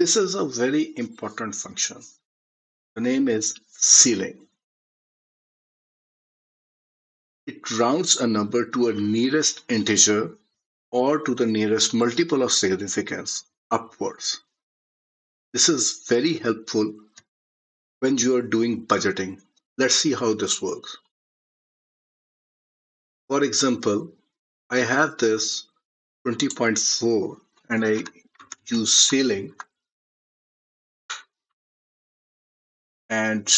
This is a very important function. The name is ceiling. It rounds a number to a nearest integer or to the nearest multiple of significance upwards. This is very helpful when you are doing budgeting. Let's see how this works. For example, I have this 20.4 and I use ceiling, and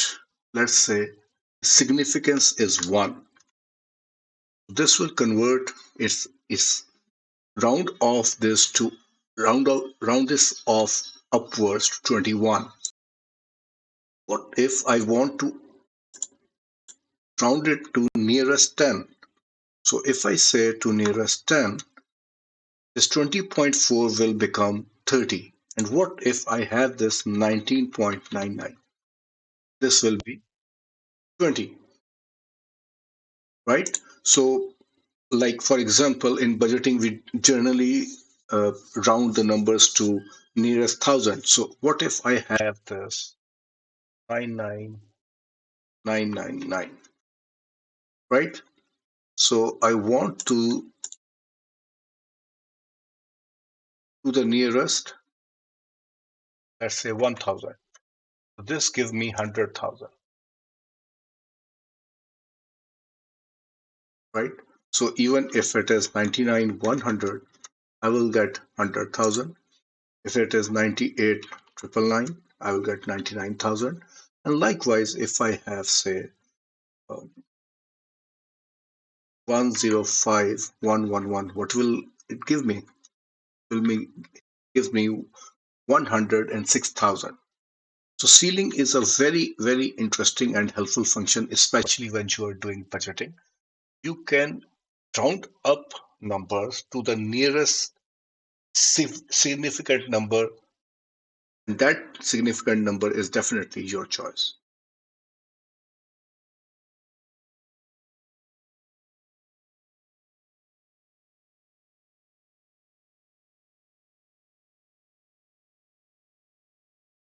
let's say significance is 1. This will convert its round off this to round this off upwards to 21. What if I want to round it to nearest 10? So if I say to nearest 10, this 20.4 will become 30. And what if I have this 19.99? This will be 20, right? So, like for example, in budgeting, we generally round the numbers to nearest thousand. So, what if I have this 99999, right? So, I want to the nearest, let's say 1000. So this gives me 100,000, right? So, even if it is 99,100, I will get 100,000. If it is 98,999, I will get 99,000. And likewise, if I have, say, 105,111, what will it give me? Gives me 106,000. So ceiling is a very, very interesting and helpful function, especially when you are doing budgeting. You can round up numbers to the nearest significant number. That significant number is definitely your choice.